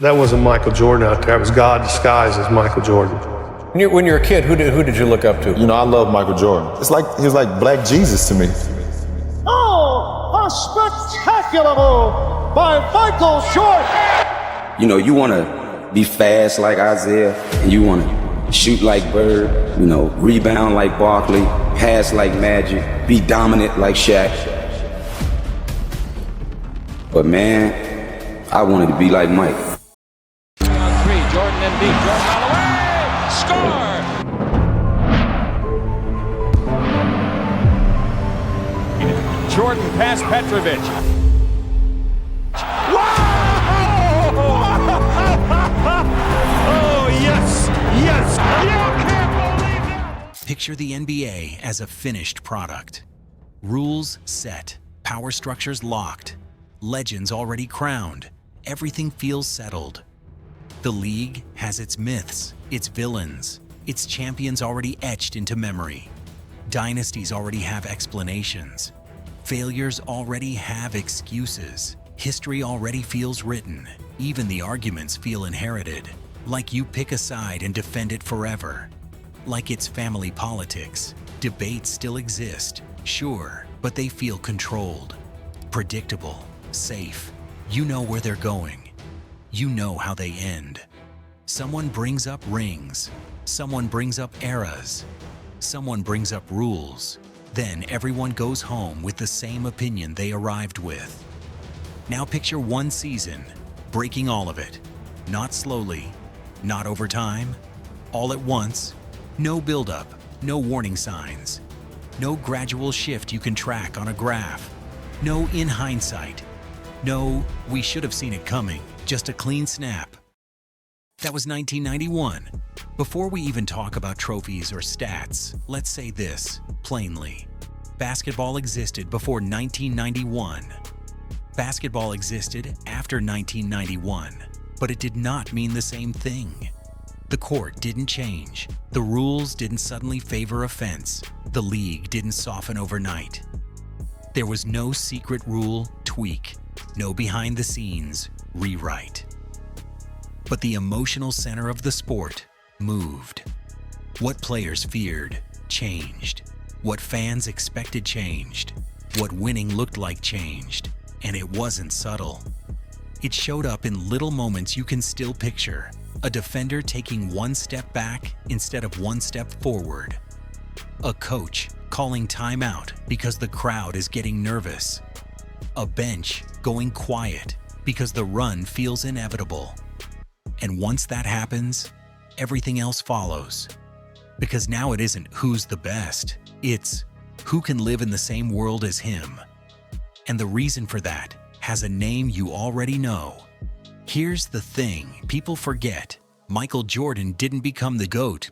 That wasn't Michael Jordan out there. It was God disguised as Michael Jordan. When you were a kid, who did you look up to? You know, I love Michael Jordan. It's like he was like Black Jesus to me. Oh, a spectacular move by Michael Jordan. You know, you want to be fast like Isaiah, and you want to shoot like Bird, you know, rebound like Barkley, pass like Magic, be dominant like Shaq. But man, I wanted to be like Mike. On three, Jordan and deep, Jordan all the way, score! Jordan past Petrovic. Wow! Oh, yes, yes, you can't believe that! Picture the NBA as a finished product. Rules set, power structures locked, legends already crowned, everything feels settled. The league has its myths, its villains, its champions already etched into memory. Dynasties already have explanations. Failures already have excuses. History already feels written. Even the arguments feel inherited. Like you pick a side and defend it forever. Like it's family politics. Debates still exist, sure, but they feel controlled. Predictable, safe. You know where they're going. You know how they end. Someone brings up rings. Someone brings up eras. Someone brings up rules. Then everyone goes home with the same opinion they arrived with. Now picture one season, breaking all of it. Not slowly, not over time, all at once. No buildup, no warning signs. No gradual shift you can track on a graph. No in hindsight. No, we should have seen it coming. Just a clean snap. That was 1991. Before we even talk about trophies or stats, let's say this, plainly. Basketball existed before 1991. Basketball existed after 1991, but it did not mean the same thing. The court didn't change. The rules didn't suddenly favor offense. The league didn't soften overnight. There was no secret rule tweak, no behind-the-scenes rewrite. But the emotional center of the sport moved. What players feared changed. What fans expected changed. What winning looked like changed. And it wasn't subtle. It showed up in little moments you can still picture. A defender taking one step back instead of one step forward. A coach calling timeout because the crowd is getting nervous. A bench going quiet because the run feels inevitable. And once that happens, everything else follows. Because now it isn't who's the best, it's who can live in the same world as him. And the reason for that has a name you already know. Here's the thing people forget. Michael Jordan didn't become the GOAT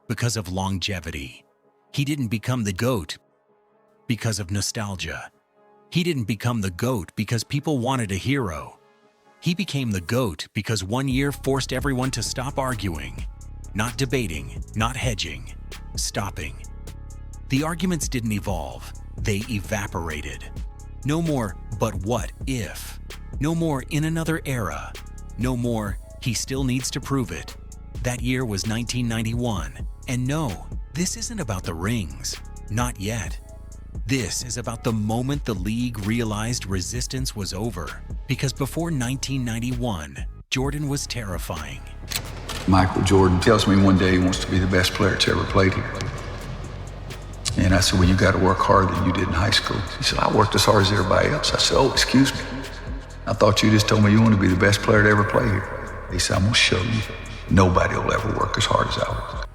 because of longevity. He didn't become the GOAT because of nostalgia. He didn't become the GOAT because people wanted a hero. He became the GOAT because one year forced everyone to stop arguing, not debating, not hedging, stopping. The arguments didn't evolve, they evaporated. No more, but what if? No more in another era. No more, he still needs to prove it. That year was 1991. And no, this isn't about the rings. Not yet. This is about the moment the league realized resistance was over. Because before 1991, Jordan was terrifying. Michael Jordan tells me one day he wants to be the best player that's ever played here. And I said, well, you got to work harder than you did in high school. He said, I worked as hard as everybody else. I said, oh, excuse me. I thought you just told me you want to be the best player to ever play here. He said, I'm going to show you. Nobody will ever work as hard as I work.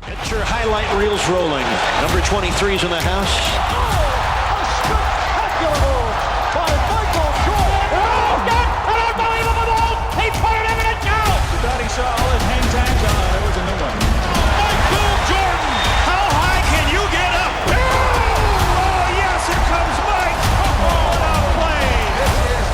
Get your highlight reels rolling. Number 23's in the house. A spectacular move by Michael Jordan. Oh, an unbelievable move! He put it in and out! The batting saw all his hang tags on. There was a new one. Michael Jordan! How high can you get up? Oh, yes, here comes Mike. Oh, what a play. This is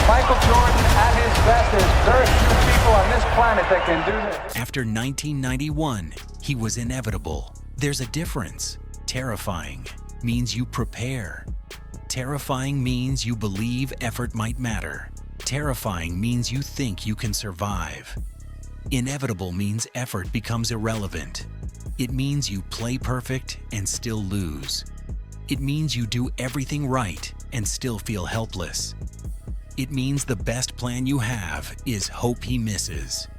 Michael Jordan at his best. There's very few people on this planet that can do this. After 1991, he was inevitable. There's a difference. Terrifying means you prepare. Terrifying means you believe effort might matter. Terrifying means you think you can survive. Inevitable means effort becomes irrelevant. It means you play perfect and still lose. It means you do everything right and still feel helpless. It means the best plan you have is hope he misses.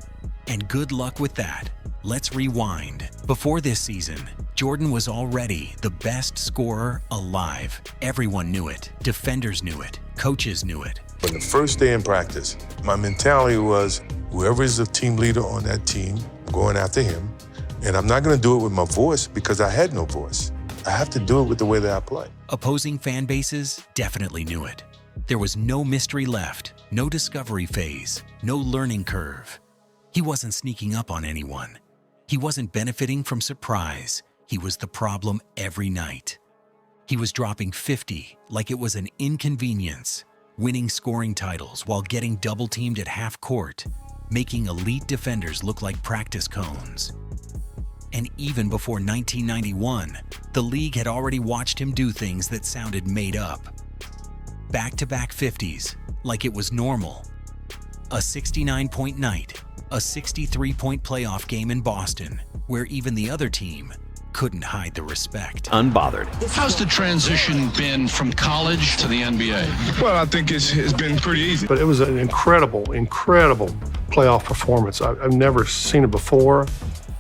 And good luck with that. Let's rewind. Before this season, Jordan was already the best scorer alive. Everyone knew it. Defenders knew it. Coaches knew it. But the first day in practice, my mentality was whoever is the team leader on that team, I'm going after him. And I'm not going to do it with my voice because I had no voice. I have to do it with the way that I play. Opposing fan bases definitely knew it. There was no mystery left, no discovery phase, no learning curve. He wasn't sneaking up on anyone. He wasn't benefiting from surprise. He was the problem every night. He was dropping 50 like it was an inconvenience, winning scoring titles while getting double-teamed at half court, making elite defenders look like practice cones. And even before 1991, the league had already watched him do things that sounded made up. Back-to-back 50s, like it was normal. A 69-point night, a 63-point playoff game in Boston, where even the other team couldn't hide the respect. Unbothered. How's the transition been from college to the NBA? Well, I think it's been pretty easy. But it was an incredible playoff performance. I've never seen it before,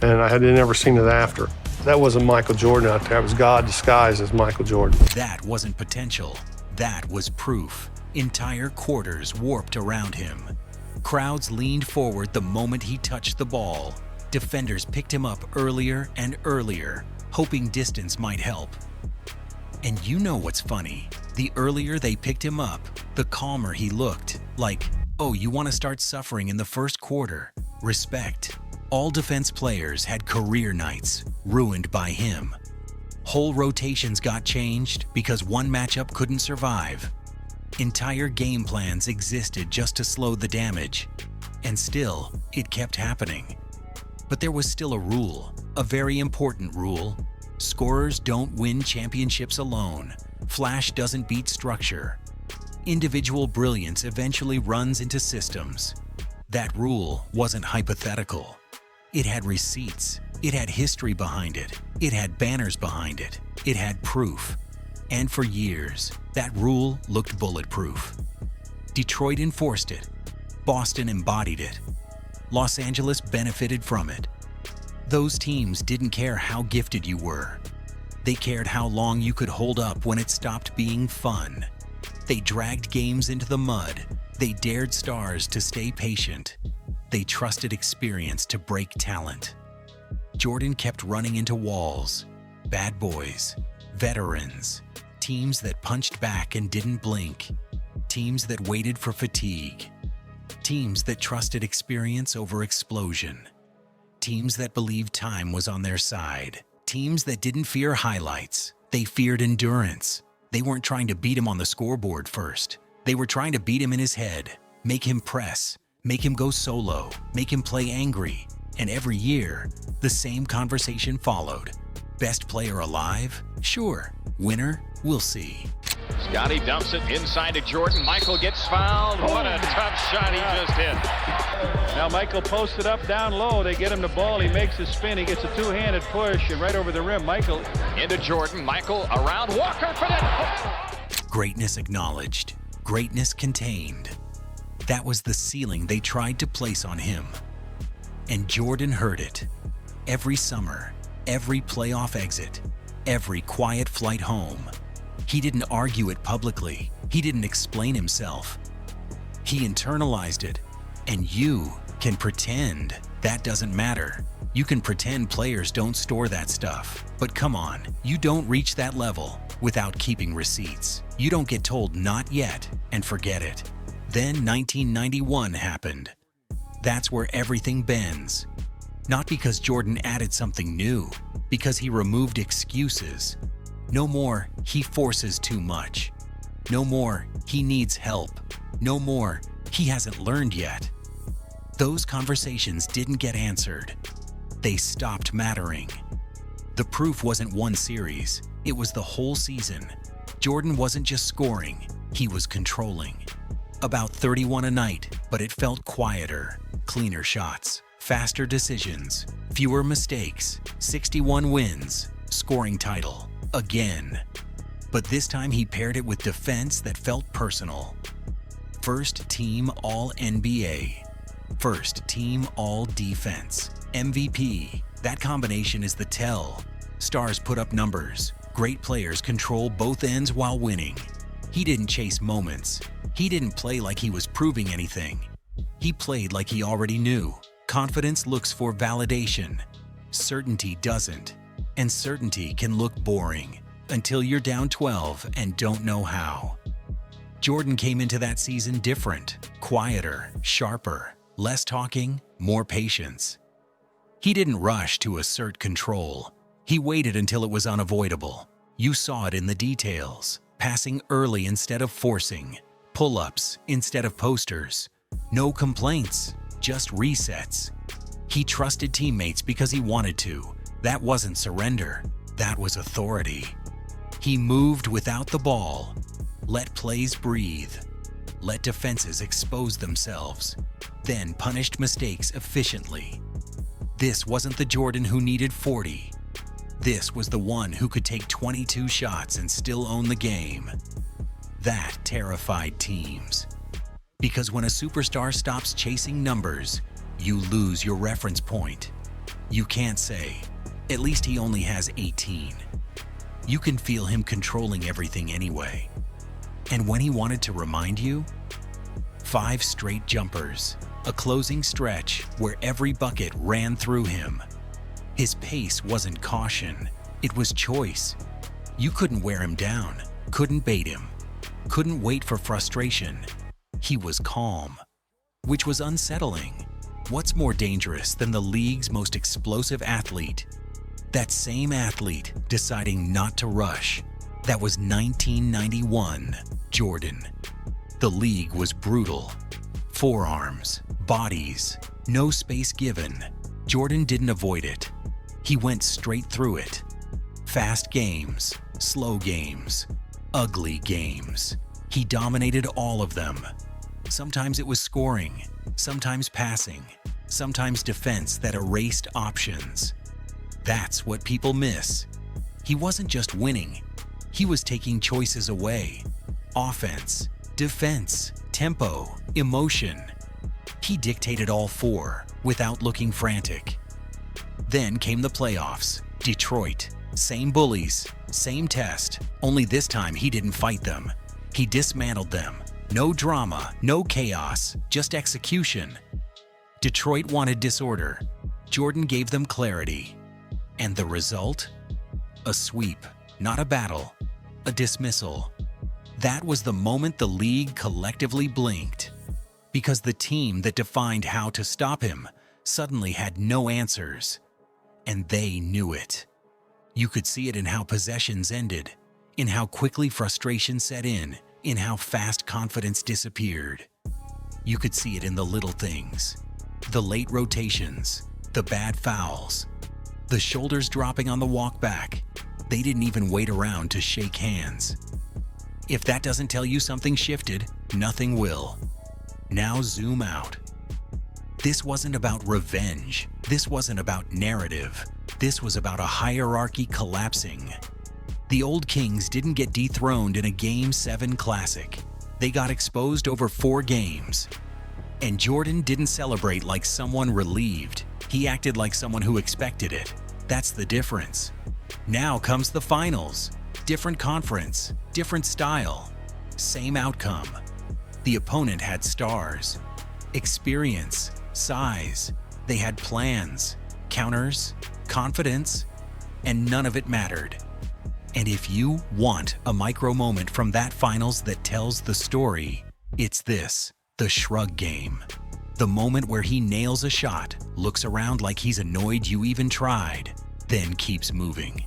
and I had never seen it after. That wasn't Michael Jordan out there. It was God disguised as Michael Jordan. That wasn't potential. That was proof. Entire quarters warped around him. Crowds leaned forward the moment he touched the ball. Defenders picked him up earlier and earlier, hoping distance might help. And you know what's funny? The earlier they picked him up, the calmer he looked. Like, oh, you want to start suffering in the first quarter? Respect. All defense players had career nights, ruined by him. Whole rotations got changed because one matchup couldn't survive. Entire game plans existed just to slow the damage. And still, it kept happening. But there was still a rule, a very important rule. Scorers don't win championships alone. Flash doesn't beat structure. Individual brilliance eventually runs into systems. That rule wasn't hypothetical. It had receipts. It had history behind it. It had banners behind it. It had proof. And for years, that rule looked bulletproof. Detroit enforced it. Boston embodied it. Los Angeles benefited from it. Those teams didn't care how gifted you were. They cared how long you could hold up when it stopped being fun. They dragged games into the mud. They dared stars to stay patient. They trusted experience to break talent. Jordan kept running into walls. Bad boys, veterans, teams that punched back and didn't blink, teams that waited for fatigue, teams that trusted experience over explosion, teams that believed time was on their side, teams that didn't fear highlights. They feared endurance. They weren't trying to beat him on the scoreboard first. They were trying to beat him in his head, make him press, make him go solo, make him play angry. And every year, the same conversation followed. Best player alive? Sure. Winner? We'll see. Scotty dumps it inside to Jordan. Michael gets fouled. What a tough shot he just hit. Now Michael posted up down low. They get him the ball. He makes a spin. He gets a two-handed push and right over the rim. Michael into Jordan. Michael around Walker for that. Greatness acknowledged. Greatness contained. That was the ceiling they tried to place on him. And Jordan heard it. Every summer, every playoff exit, every quiet flight home. He didn't argue it publicly. He didn't explain himself. He internalized it. And you can pretend that doesn't matter. You can pretend players don't store that stuff. But come on, you don't reach that level without keeping receipts. You don't get told not yet and forget it. Then 1991 happened. That's where everything bends. Not because Jordan added something new, because he removed excuses. No more, he forces too much. No more, he needs help. No more, he hasn't learned yet. Those conversations didn't get answered. They stopped mattering. The proof wasn't one series, it was the whole season. Jordan wasn't just scoring, he was controlling. About 31 a night, but it felt quieter, cleaner shots, faster decisions, fewer mistakes, 61 wins, scoring title, again. But this time he paired it with defense that felt personal. First team All-NBA. First team All-Defense. MVP. That combination is the tell. Stars put up numbers. Great players control both ends while winning. He didn't chase moments. He didn't play like he was proving anything. He played like he already knew. Confidence looks for validation. Certainty doesn't. And certainty can look boring until you're down 12 and don't know how. Jordan came into that season different, quieter, sharper, less talking, more patience. He didn't rush to assert control. He waited until it was unavoidable. You saw it in the details. Passing early instead of forcing. Pull-ups instead of posters. No complaints, just resets. He trusted teammates because he wanted to. That wasn't surrender. That was authority. He moved without the ball. Let plays breathe. Let defenses expose themselves. Then punished mistakes efficiently. This wasn't the Jordan who needed 40. This was the one who could take 22 shots and still own the game. That terrified teams. Because when a superstar stops chasing numbers, you lose your reference point. You can't say, at least he only has 18. You can feel him controlling everything anyway. And when he wanted to remind you, 5 straight jumpers, a closing stretch where every bucket ran through him. His pace wasn't caution, it was choice. You couldn't wear him down, couldn't bait him, couldn't wait for frustration. He was calm, which was unsettling. What's more dangerous than the league's most explosive athlete? That same athlete deciding not to rush. That was 1991 Jordan. The league was brutal. Forearms, bodies, no space given. Jordan didn't avoid it. He went straight through it. Fast games, slow games, ugly games. He dominated all of them. Sometimes it was scoring, sometimes passing, sometimes defense that erased options. That's what people miss. He wasn't just winning. He was taking choices away. Offense, defense, tempo, emotion. He dictated all 4 without looking frantic. Then came the playoffs. Detroit. Same bullies, same test, only this time he didn't fight them. He dismantled them. No drama, no chaos, just execution. Detroit wanted disorder. Jordan gave them clarity. And the result? A sweep, not a battle, a dismissal. That was the moment the league collectively blinked. Because the team that defined how to stop him suddenly had no answers. And they knew it. You could see it in how possessions ended, in how quickly frustration set in how fast confidence disappeared. You could see it in the little things. The late rotations, the bad fouls, the shoulders dropping on the walk back. They didn't even wait around to shake hands. If that doesn't tell you something shifted, nothing will. Now zoom out. This wasn't about revenge. This wasn't about narrative. This was about a hierarchy collapsing. The old Kings didn't get dethroned in a Game 7 classic. They got exposed over 4 games. And Jordan didn't celebrate like someone relieved. He acted like someone who expected it. That's the difference. Now comes the finals. Different conference, different style, same outcome. The opponent had stars, experience, size. They had plans, counters, confidence, and none of it mattered. And if you want a micro moment from that finals that tells the story, it's this, the shrug game. The moment where he nails a shot, looks around like he's annoyed you even tried, then keeps moving.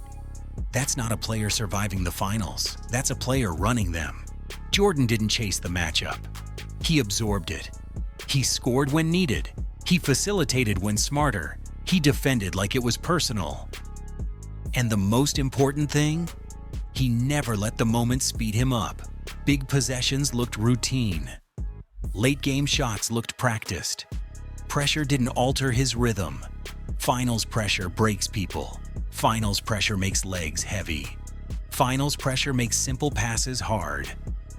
That's not a player surviving the finals. That's a player running them. Jordan didn't chase the matchup. He absorbed it. He scored when needed. He facilitated when smarter. He defended like it was personal. And the most important thing? He never let the moment speed him up. Big possessions looked routine. Late-game shots looked practiced. Pressure didn't alter his rhythm. Finals pressure breaks people. Finals pressure makes legs heavy. Finals pressure makes simple passes hard.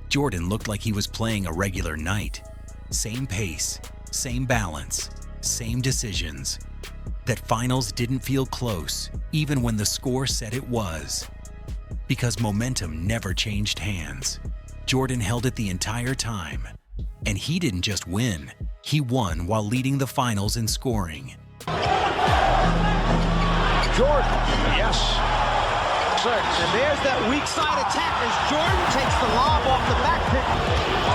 Jordan looked like he was playing a regular night. Same pace, same balance, same decisions. That finals didn't feel close, even when the score said it was. Because momentum never changed hands. Jordan held it the entire time. And he didn't just win, he won while leading the finals in scoring. Jordan, yes. 6. And there's that weak side attack as Jordan takes the lob off the back pick.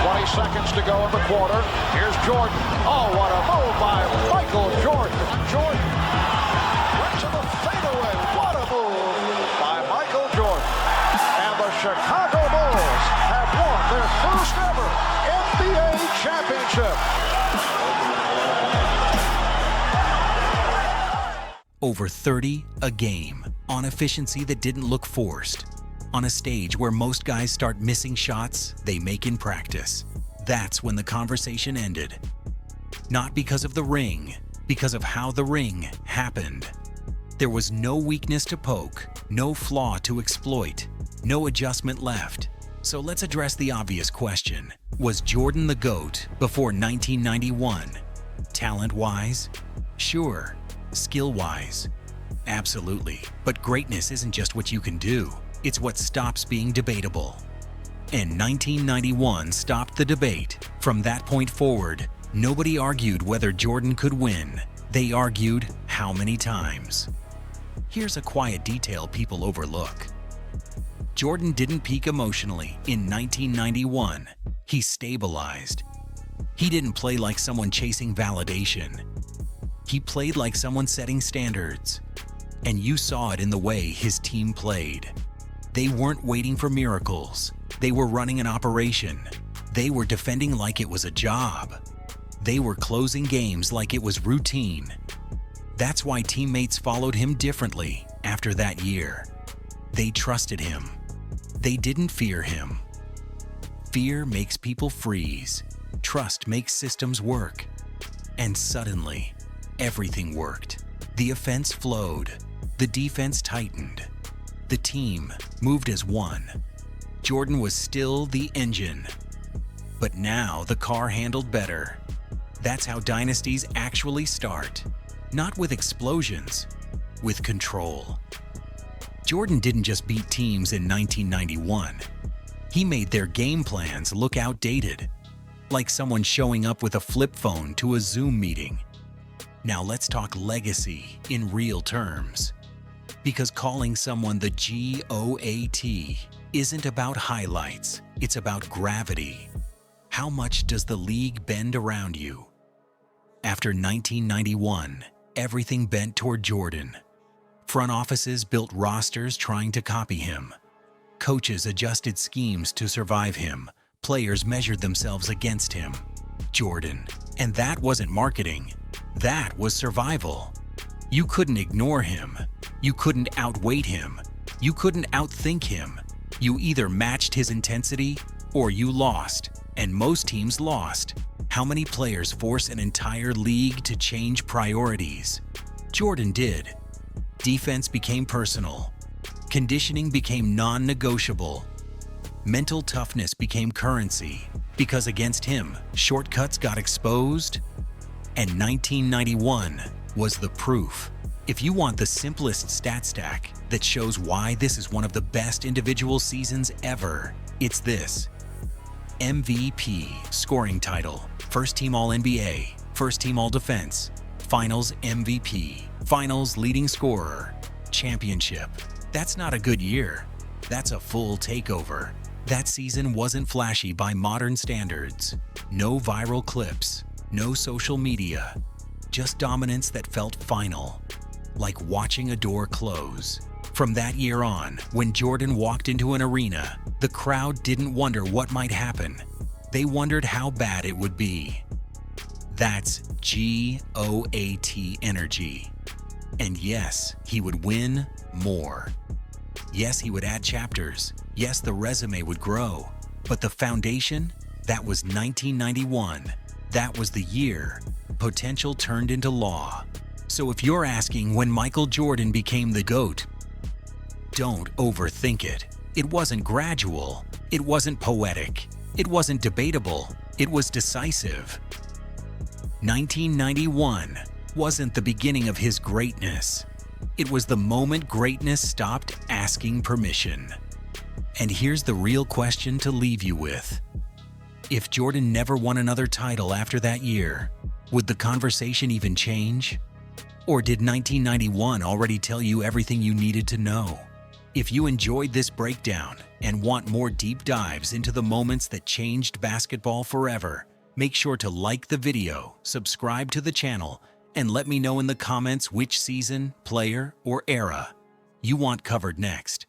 20 seconds to go in the quarter. Here's Jordan. Oh, what a move by Michael Jordan. Jordan went to the fadeaway. What a move by Michael Jordan. And the Chicago Bulls have won their first ever NBA championship. Over 30 a game, on efficiency that didn't look forced, on a stage where most guys start missing shots they make in practice. That's when the conversation ended. Not because of the ring, because of how the ring happened. There was no weakness to poke, no flaw to exploit, no adjustment left. So let's address the obvious question. Was Jordan the GOAT before 1991? Talent-wise? Sure. Skill-wise? Absolutely. But greatness isn't just what you can do. It's what stops being debatable. And 1991 stopped the debate. From that point forward, nobody argued whether Jordan could win. They argued how many times. Here's a quiet detail people overlook. Jordan didn't peak emotionally in 1991. He stabilized. He didn't play like someone chasing validation. He played like someone setting standards. And you saw it in the way his team played. They weren't waiting for miracles. They were running an operation. They were defending like it was a job. They were closing games like it was routine. That's why teammates followed him differently after that year. They trusted him. They didn't fear him. Fear makes people freeze. Trust makes systems work. And suddenly, everything worked. The offense flowed. The defense tightened. The team moved as one. Jordan was still the engine. But now the car handled better. That's how dynasties actually start. Not with explosions, with control. Jordan didn't just beat teams in 1991. He made their game plans look outdated, like someone showing up with a flip phone to a Zoom meeting. Now let's talk legacy in real terms. Because calling someone the GOAT isn't about highlights, it's about gravity. How much does the league bend around you? After 1991, everything bent toward Jordan. Front offices built rosters trying to copy him. Coaches adjusted schemes to survive him. Players measured themselves against him. Jordan. And that wasn't marketing. That was survival. You couldn't ignore him. You couldn't outweight him. You couldn't outthink him. You either matched his intensity or you lost. And most teams lost. How many players force an entire league to change priorities? Jordan did. Defense became personal. Conditioning became non-negotiable. Mental toughness became currency. Because against him, shortcuts got exposed. And 1991 was the proof. If you want the simplest stat stack that shows why this is one of the best individual seasons ever, it's this. MVP scoring title, first team All-NBA, first team All-Defense, Finals MVP, Finals leading scorer, championship. That's not a good year. That's a full takeover. That season wasn't flashy by modern standards. No viral clips, no social media, just dominance that felt final, like watching a door close. From that year on, when Jordan walked into an arena, the crowd didn't wonder what might happen. They wondered how bad it would be. That's GOAT energy. And yes, he would win more. Yes, he would add chapters. Yes, the resume would grow. But the foundation That was 1991. That was the year potential turned into law. So if you're asking when Michael Jordan became the GOAT, don't overthink it. It wasn't gradual. It wasn't poetic. It wasn't debatable. It was decisive. 1991 wasn't the beginning of his greatness. It was the moment greatness stopped asking permission. And here's the real question to leave you with. If Jordan never won another title after that year, would the conversation even change? Or did 1991 already tell you everything you needed to know? If you enjoyed this breakdown and want more deep dives into the moments that changed basketball forever, make sure to like the video, subscribe to the channel, and let me know in the comments which season, player, or era you want covered next.